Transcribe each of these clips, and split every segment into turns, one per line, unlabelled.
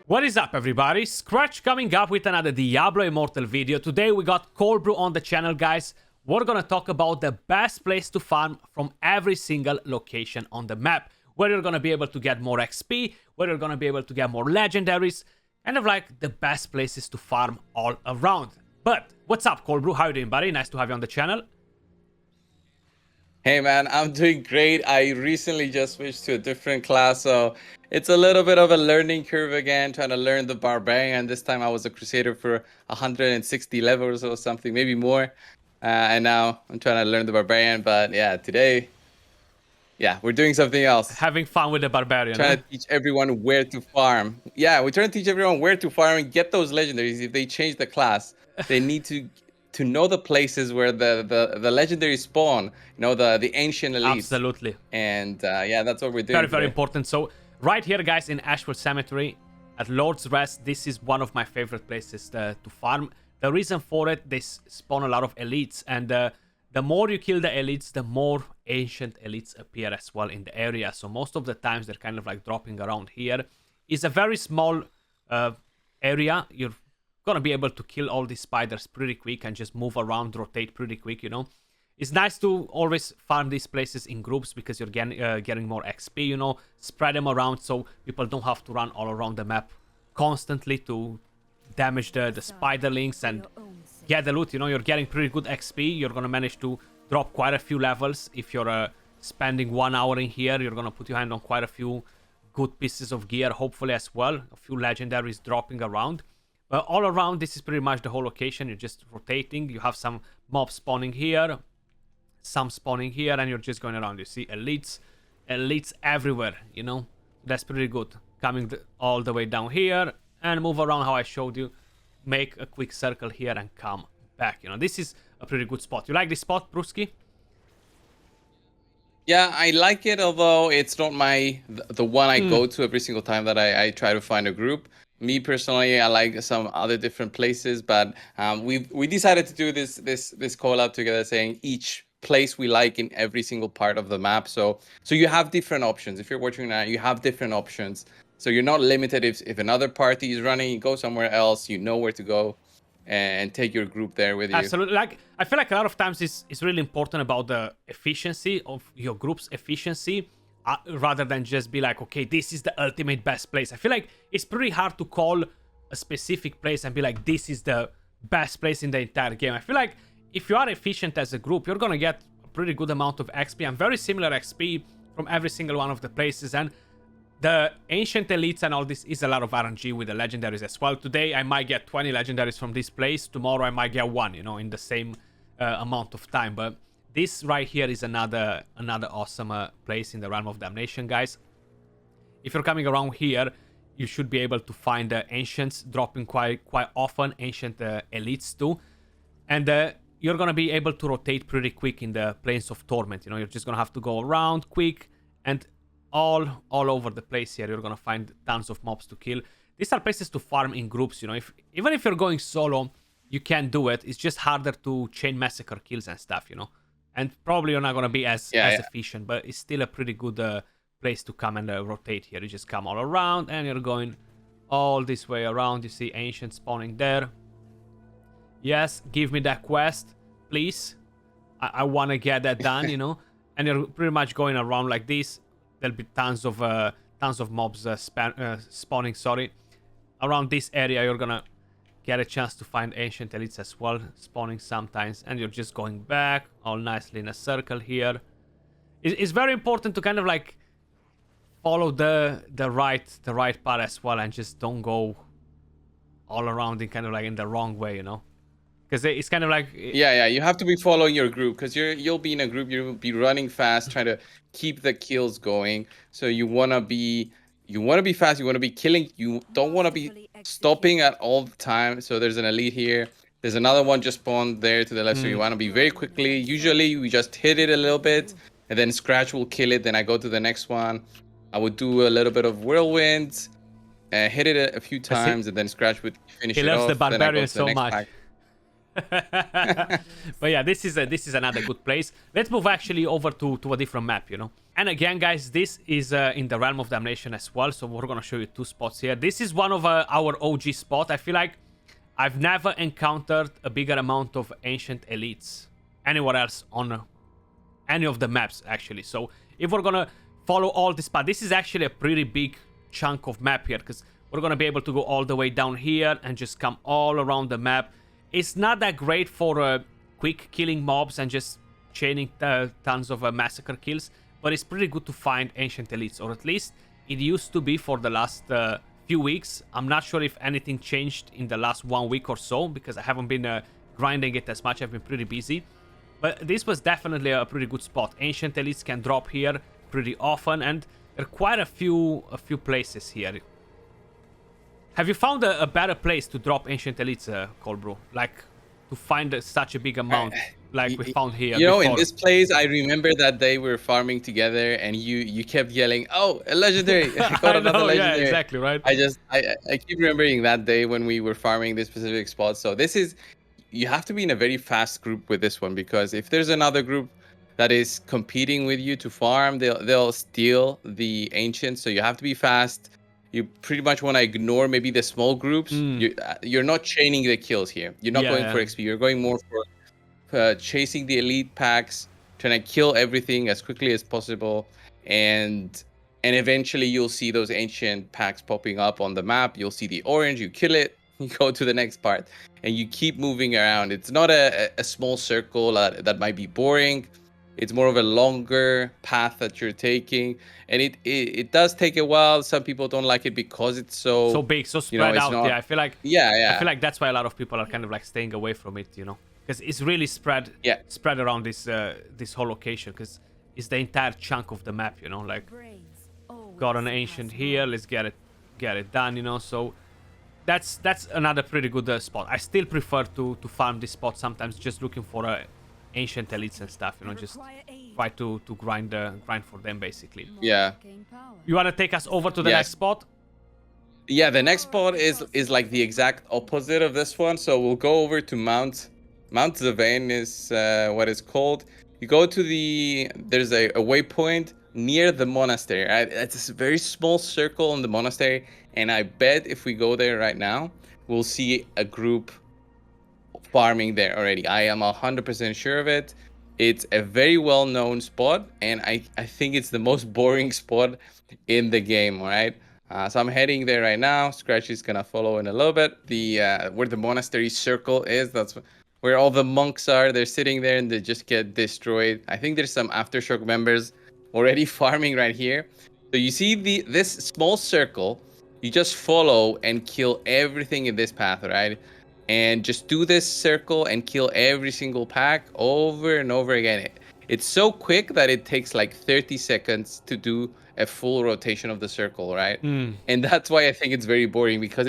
What is up, everybody? Skratch coming up with another Diablo Immortal video. Today we got Cold Brew on the channel, guys. We're gonna talk about the best place to farm from every single location on the map. Where you're gonna be able to get more XP, where you're gonna be able to get more legendaries, kind of like the best places to farm all around. But what's up, Cold Brew? How you doing, buddy? Nice to have you on the channel.
Hey man, I'm doing great. I recently just switched to a different class, so it's a little bit of a learning curve again, trying to learn the Barbarian. This time I was a Crusader for 160 levels or something, maybe more. And now I'm trying to learn the Barbarian, but yeah, today, we're doing something else.
Having fun with the Barbarian,
Trying to teach everyone where to farm. Yeah, we're trying to teach everyone where to farm and get those legendaries. If they change the class, they need to know the places where the legendary spawn, you know, the ancient elites.
Absolutely.
And yeah, that's what we're doing.
Very important. So right here, guys, in Ashford Cemetery at Lord's Rest, this is one of my favorite places to farm. The reason for it, they spawn a lot of elites, and the more you kill the elites, the more ancient elites appear as well in the area. So most of the times they're kind of like dropping around here. It's a very small area. You're gonna be able to kill all these spiders pretty quick and just move around, rotate pretty quick, you know. It's nice to always farm these places in groups because you're getting more XP, you know. Spread them around so people don't have to run all around the map constantly to damage the spiderlings and get the loot. You know, you're getting pretty good XP. You're gonna manage to drop quite a few levels. If you're spending 1 hour in here, you're gonna put your hand on quite a few good pieces of gear, hopefully as well. A few legendaries dropping around. But all around, this is pretty much the whole location. You're just rotating. You have some mobs spawning here, some spawning here, and you're just going around. You see elites everywhere, you know. That's pretty good. Coming all the way down here and move around how I showed you. Make a quick circle here and come back. You know, this is a pretty good spot. You like this spot, Bruski?
Yeah, I like it, although it's not the one I go to every single time that I try to find a group. Me personally, I like some other different places, but we decided to do this call out together, saying each place we like in every single part of the map. So you have different options. If you're watching now, you have different options. So you're not limited. If another party is running, you go somewhere else. You know where to go, and take your group there with you.
Absolutely. Like, I feel like a lot of times it's really important about the efficiency of your group's efficiency. Rather than just be like, okay, this is the ultimate best place. I feel like it's pretty hard to call a specific place and be like, this is the best place in the entire game. I feel like if you are efficient as a group, you're gonna get a pretty good amount of XP and very similar XP from every single one of the places. And the ancient elites and all this is a lot of RNG with the legendaries as well. Today I might get 20 legendaries from this place. Tomorrow I might get one, you know, in the same amount of time. But this right here is another awesome place in the Realm of Damnation, guys. If you're coming around here, you should be able to find the ancients dropping quite often, ancient elites too. And you're gonna be able to rotate pretty quick in the Plains of Torment. You know, you're just gonna have to go around quick and all over the place here. You're gonna find tons of mobs to kill. These are places to farm in groups, you know. Even if you're going solo, you can do it. It's just harder to chain massacre kills and stuff, you know. And probably you're not going to be as efficient, but it's still a pretty good place to come and rotate here. You just come all around and you're going all this way around. You see ancient spawning there. Yes, give me that quest, please. I want to get that done, you know. And you're pretty much going around like this. There'll be tons of mobs spawning, around this area. You're going to get a chance to find ancient elites as well, spawning sometimes, and you're just going back all nicely in a circle here. It's very important to kind of like follow the right path as well, and just don't go all around in kind of like in the wrong way, you know, because it's kind of like
you have to be following your group, because you'll be in a group, you'll be running fast, trying to keep the kills going. So you want to be fast, you want to be killing, you don't want to be stopping at all the time. So there's an elite here, there's another one just spawned there to the left. So you want to be very quickly. Usually we just hit it a little bit and then Skratch will kill it, then I go to the next one. I would do a little bit of whirlwind, hit it a few times, and then Skratch would finish it off.
He loves the Barbarian so much.
Pack.
But yeah, this is another good place. Let's move actually over to a different map, you know. And again, guys, this is in the Realm of Damnation as well. So we're gonna show you 2 spots here. This is one of our OG spot. I feel like I've never encountered a bigger amount of ancient elites anywhere else on any of the maps, actually. So if we're gonna follow all this path, this is actually a pretty big chunk of map here, because we're gonna be able to go all the way down here and just come all around the map. It's not that great for quick killing mobs and just chaining tons of massacre kills, but it's pretty good to find ancient elites, or at least it used to be for the last few weeks. I'm not sure if anything changed in the last 1 week or so, because I haven't been grinding it as much. I've been pretty busy. But this was definitely a pretty good spot. Ancient elites can drop here pretty often, and there are quite a few places here. Have you found a better place to drop ancient elites, Colbro? Like, to find such a big amount like we found here
You know,
before?
in this place, I remember that day we were farming together, and you kept yelling, "Oh, a legendary! I got another legendary!"
Yeah, exactly, right?
I keep remembering that day when we were farming this specific spot. So this is, you have to be in a very fast group with this one, because if there's another group that is competing with you to farm, they'll steal the ancients. So you have to be fast. You pretty much want to ignore maybe the small groups. You're not chaining the kills here. You're not going for XP. You're going more for chasing the elite packs, trying to kill everything as quickly as possible, and eventually you'll see those ancient packs popping up on the map. You'll see the orange. You kill it. You go to the next part, and you keep moving around. It's not a small circle that might be boring. It's more of a longer path that you're taking, and it does take a while. Some people don't like it because it's so
big, so spread out.
not,
Yeah, I feel like
yeah.
I feel like that's why a lot of people are kind of like staying away from it, you know, because it's really spread around this whole location, because it's the entire chunk of the map, you know. Like, got an ancient here. Let's get it done, you know. So that's another pretty good spot. I still prefer to farm this spot sometimes, just looking for ancient elites and stuff, you know, just try to grind for them, basically.
Yeah.
You want to take us over to the next spot?
Yeah, the next spot is like the exact opposite of this one. So we'll go over to Mount Zavane is what it's called. You go to there's a waypoint near the monastery, right? It's a very small circle in the monastery, and I bet if we go there right now, we'll see a group farming there already. I am 100% sure of it. It's a very well-known spot, and I think it's the most boring spot in the game, right? So I'm heading there right now. Skratch is gonna follow in a little bit. Where the monastery circle is, that's where all the monks are. They're sitting there and they just get destroyed. I think there's some Aftershock members already farming right here. So you see this small circle, you just follow and kill everything in this path, right? And just do this circle and kill every single pack over and over again. It's so quick that it takes like 30 seconds to do a full rotation of the circle, right? And that's why I think it's very boring, because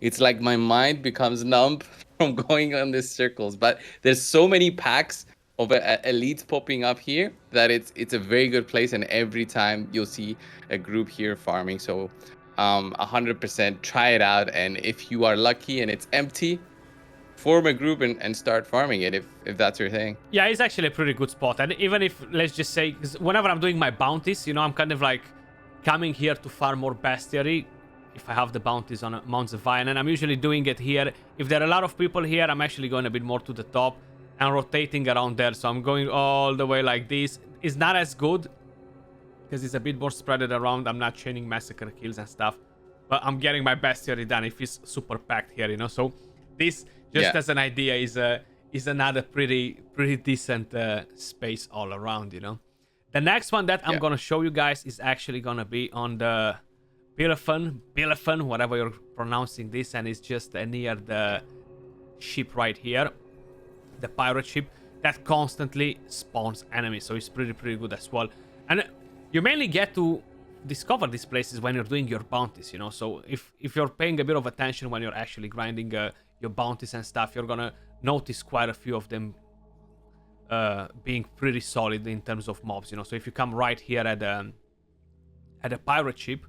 it's like my mind becomes numb from going on these circles. But there's so many packs of elites popping up here that it's a very good place, and every time you'll see a group here farming. So 100% try it out, and if you are lucky and it's empty, form a group and start farming it if that's your thing.
Yeah, it's actually a pretty good spot. And even if, let's just say, because whenever I'm doing my bounties, you know, I'm kind of like coming here to farm more bestiary if I have the bounties on Mount Zavine, and I'm usually doing it here. If there are a lot of people here, I'm actually going a bit more to the top and rotating around there. So I'm going all the way like this. It's not as good because it's a bit more spreaded around. I'm not chaining massacre kills and stuff, but I'm getting my bestiary done if it's super packed here, you know. So this, just as an idea, is another pretty decent space all around, you know. The next one that I'm gonna show you guys is actually gonna be on the Bilefen, whatever you're pronouncing this, and it's just near the ship right here, the pirate ship that constantly spawns enemies. So it's pretty good as well. And you mainly get to discover these places when you're doing your bounties, you know. So if you're paying a bit of attention when you're actually grinding your bounties and stuff, you're gonna notice quite a few of them being pretty solid in terms of mobs, you know. So if you come right here at a pirate ship,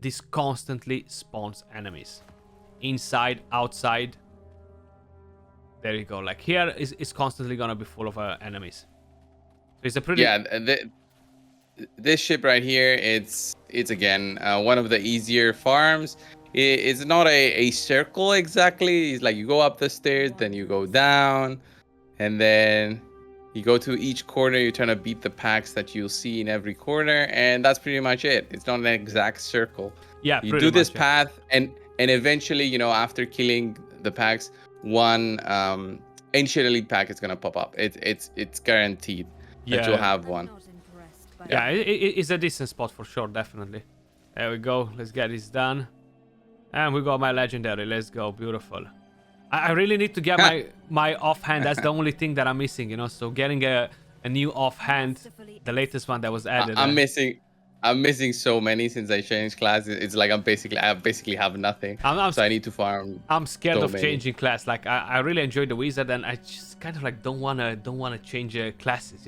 this constantly spawns enemies inside, outside. There you go. Like here is constantly gonna be full of enemies. So it's a pretty
Yeah, this ship right here, it's again one of the easier farms. It's not a circle exactly. It's like you go up the stairs, then you go down, and then you go to each corner. You're trying to beat the packs that you'll see in every corner, and that's pretty much it. It's not an exact circle.
yeah,
You
pretty
do this
much. Yeah.
path, and eventually, after killing the packs, one ancient elite pack is gonna pop up. It's guaranteed that you'll
Yeah.
have one.
Yeah, it's a decent spot for sure, definitely. There we go. Let's get this done. And we got my legendary. Let's go. Beautiful. I really need to get my offhand. That's the only thing that I'm missing, So getting a new offhand, the latest one that was added.
I'm missing so many since I changed class. It's like I basically have nothing. So I need to farm.
I'm scared
so
of
many.
changing class. Like I really enjoy the wizard, and I just kind of like don't wanna change classes,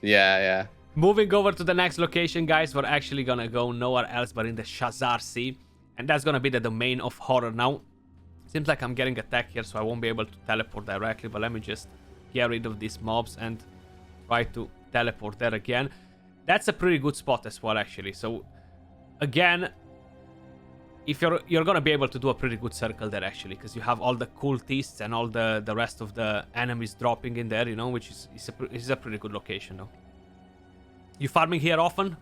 Yeah.
Moving over to the next location, guys. We're actually gonna go nowhere else but in the Shazar Sea, and that's gonna be the domain of horror now. Seems like I'm getting attacked here, so I won't be able to teleport directly, but let me just get rid of these mobs and try to teleport there again. That's a pretty good spot as well, actually. So again, if you're gonna be able to do a pretty good circle there, actually, because you have all the cultists and all the rest of the enemies dropping in there, which is a pretty good location though. You farming here often,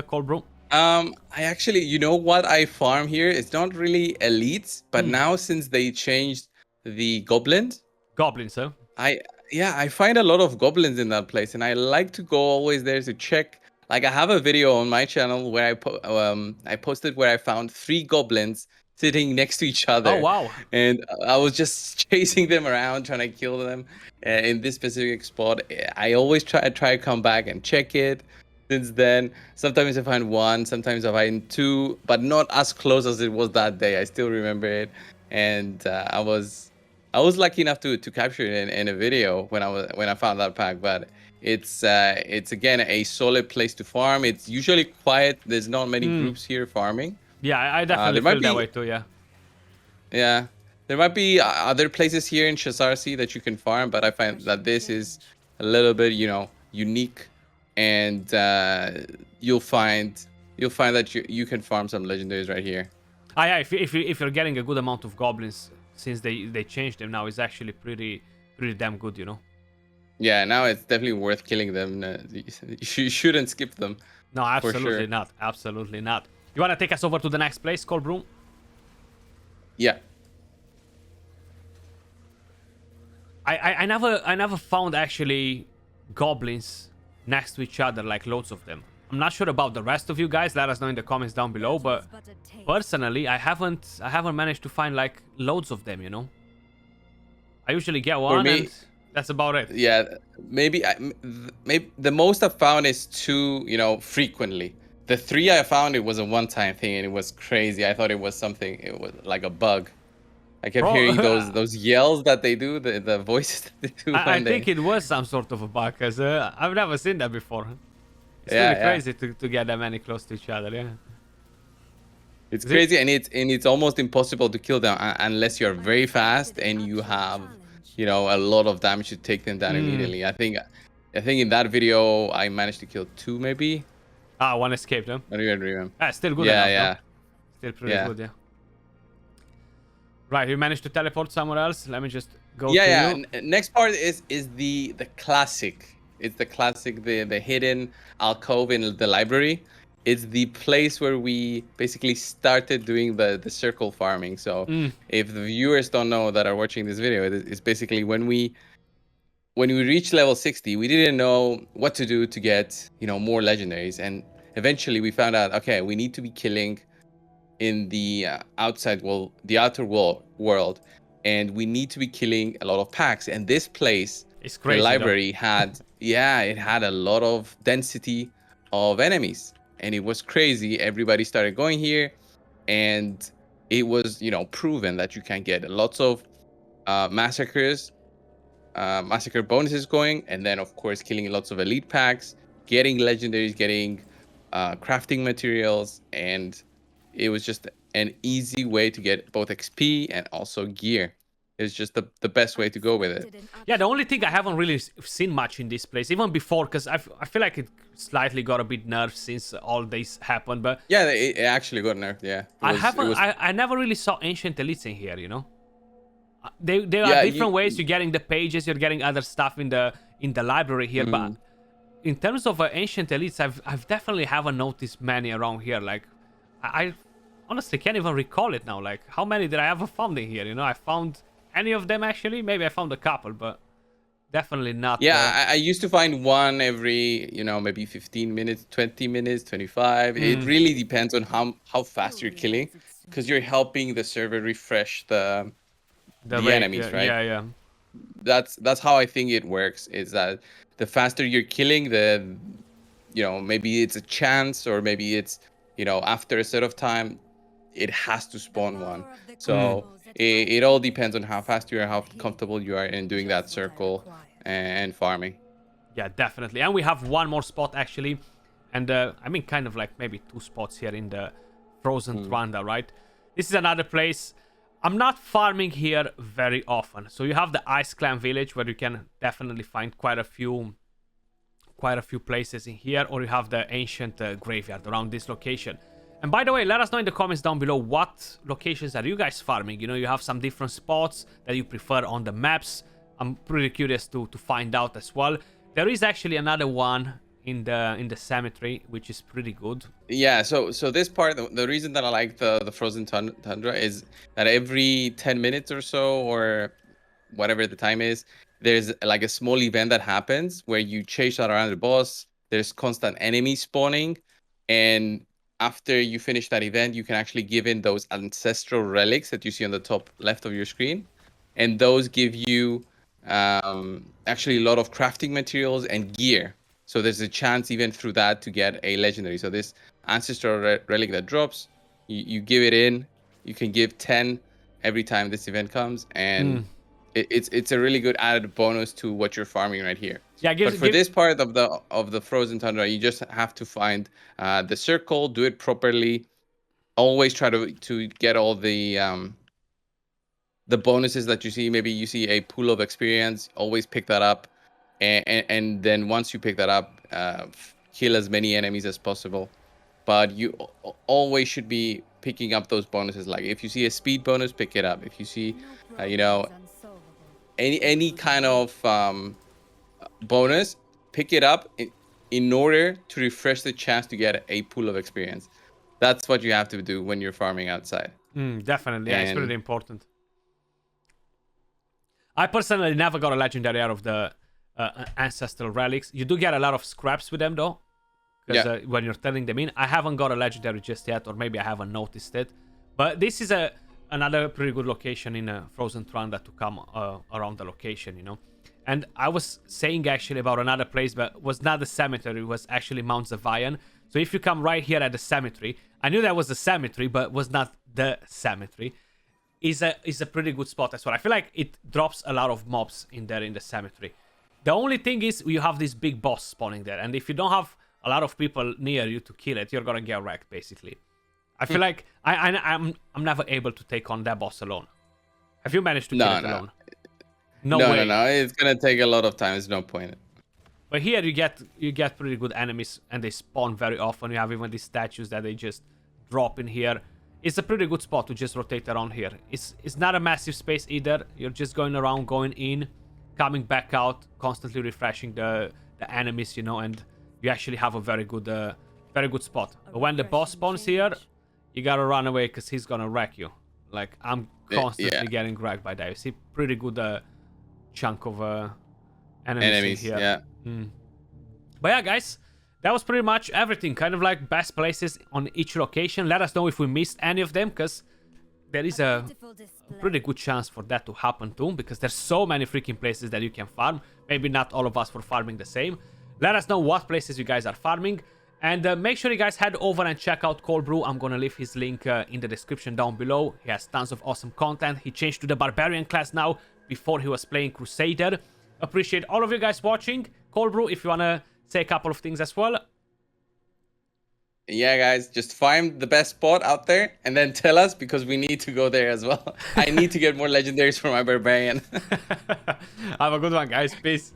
Cold Brew?
I actually, what I farm here? It's not really elites, but now since they changed the goblins,
Huh?
I find a lot of goblins in that place, and I like to go always there to check. Like I have a video on my channel where I posted where I found 3 goblins sitting next to each other.
Oh wow!
And I was just chasing them around, trying to kill them in this specific spot. I always try to come back and check it. Since then, sometimes I find 1, sometimes I find 2, but not as close as it was that day. I still remember it, and I was lucky enough to capture it in a video when I found that pack. But it's again a solid place to farm. It's usually quiet. There's not many groups here farming.
Yeah, I definitely feel that way too. Yeah.
Yeah, there might be other places here in Shazar Sea that you can farm, but I find that this is a little bit, unique, and you'll find that you can farm some legendaries right here.
Yeah, if you're getting a good amount of goblins, since they changed them now, it's actually pretty damn good,
Yeah, now it's definitely worth killing them. You shouldn't skip them.
No, absolutely
sure.
not. Absolutely not. You wanna take us over to the next place, Cold Brew?
Yeah.
I never found actually goblins next to each other, like loads of them. I'm not sure about the rest of you guys. Let us know in the comments down below. But personally, I haven't managed to find like loads of them. I usually get one, and that's about it.
Yeah, maybe the most I've found is 2. Frequently. The 3 I found, it was a one-time thing, and it was crazy. I thought it was something. It was like a bug. I kept hearing those yells that they do, the voices that they do.
I think it was some sort of a bug, because I've never seen that before. It's
really
crazy to get that many close to each other, yeah.
It's crazy, and it's almost impossible to kill them unless you're very fast and you have, a lot of damage to take them down immediately. I think in that video I managed to kill 2 maybe.
One escaped, huh?
I don't even remember.
Still good enough,
Yeah.
No? Still pretty good, yeah. Right, you managed to teleport somewhere else. Let me just go to you.
Next part is the classic. It's the classic, the hidden alcove in the library. It's the place where we basically started doing the circle farming. So if the viewers don't know that are watching this video, it's basically when we reached level 60, we didn't know what to do to get, more legendaries. And eventually we found out, okay, we need to be killing in the outer world, and we need to be killing a lot of packs. And this place,
it's crazy,
the library had a lot of density of enemies, and it was crazy. Everybody started going here, and it was proven that you can get lots of massacre bonuses going, and then of course killing lots of elite packs, getting legendaries, getting crafting materials, and it was just an easy way to get both XP and also gear. is just the best way to go with it.
Yeah, the only thing I haven't really seen much in this place, even before, because I feel like it slightly got a bit nerfed since all this happened, but
Yeah, it actually got nerfed. Yeah,
I never really saw Ancient Elites in here, you know? There are
yeah,
different ways you're getting the pages, you're getting other stuff in the library here, but in terms of Ancient Elites, I've definitely haven't noticed many around here. Like, I honestly can't even recall it now. Like, how many did I ever found in here? You know, I found any of them actually. Maybe I found a couple, but definitely not.
Yeah, I used to find one every, maybe 15 minutes, 20 minutes, 25. It really depends on how fast you're killing, because you're helping the server refresh the
rate,
enemies, right?
Yeah.
That's how I think it works, is that the faster you're killing, the maybe it's a chance, or maybe it's after a set of time it has to spawn one. So it all depends on how fast you are, how comfortable you are in doing that circle and farming.
Yeah, definitely. And we have one more spot actually, and I mean kind of like maybe 2 spots here in the Frozen Tundra, right? This is another place. I'm not farming here very often. So you have the Ice Clan village, where you can definitely find quite a few places in here, or you have the ancient graveyard around this location. And by the way, let us know in the comments down below, what locations are you guys farming? You know, you have some different spots that you prefer on the maps. I'm pretty curious to find out as well. There is actually another one in the cemetery, which is pretty good.
Yeah, so this part, the reason that I like the Frozen Tundra is that every 10 minutes or so, or whatever the time is, there's like a small event that happens where you chase around the boss. There's constant enemies spawning, and after you finish that event, you can actually give in those ancestral relics that you see on the top left of your screen, and those give you actually a lot of crafting materials and gear. So there's a chance even through that to get a legendary. So this ancestral relic that drops, you give it in. You can give 10 every time this event comes, and it's a really good added bonus to what you're farming right here.
Yeah,
but for this part of the Frozen Tundra, you just have to find the circle, do it properly. Always try to get all the bonuses that you see. Maybe you see a pool of experience. Always pick that up, and then once you pick that up, kill as many enemies as possible. But you always should be picking up those bonuses. Like if you see a speed bonus, pick it up. If you see, any kind of bonus, pick it up in order to refresh the chance to get a pool of experience. That's what you have to do when you're farming outside.
Definitely, yeah, it's really important. I personally never got a legendary out of the ancestral relics. You do get a lot of scraps with them though, because when you're turning them in. I haven't got a legendary just yet, or maybe I haven't noticed it. But this is another pretty good location in Frozen Tundra to come around the location, you know. And I was saying actually about another place, but it was not the cemetery, it was actually Mount Zavian. So if you come right here at the cemetery, I knew that was the cemetery, but it was not the cemetery. Is a pretty good spot as well. I feel like it drops a lot of mobs in there in the cemetery. The only thing is you have this big boss spawning there, and if you don't have a lot of people near you to kill it, you're gonna get wrecked basically. I feel like I'm never able to take on that boss alone. Have you managed to kill it alone?
No, it's gonna take a lot of time. There's no point.
But here you get pretty good enemies, and they spawn very often. You have even these statues that they just drop in here. It's a pretty good spot to just rotate around here. It's not a massive space either. You're just going around, going in, coming back out, constantly refreshing the enemies, you know, and you actually have a very good spot. But when the boss spawns here, you gotta run away because he's gonna wreck you. Like, I'm constantly getting wrecked by that. You see pretty good chunk of enemies here.
Yeah.
But yeah, guys, that was pretty much everything. Kind of like best places on each location. Let us know if we missed any of them, because there is a pretty good chance for that to happen too, because there's so many freaking places that you can farm. Maybe not all of us were farming the same. Let us know what places you guys are farming. And make sure you guys head over and check out Cold Brew. I'm gonna leave his link in the description down below. He has tons of awesome content. He changed to the Barbarian class now. Before he was playing Crusader. Appreciate all of you guys watching. Cold Brew, if you wanna say a couple of things as well.
Yeah, guys, just find the best spot out there and then tell us because we need to go there as well. I need to get more legendaries for my barbarian.
Have a good one, guys. Peace.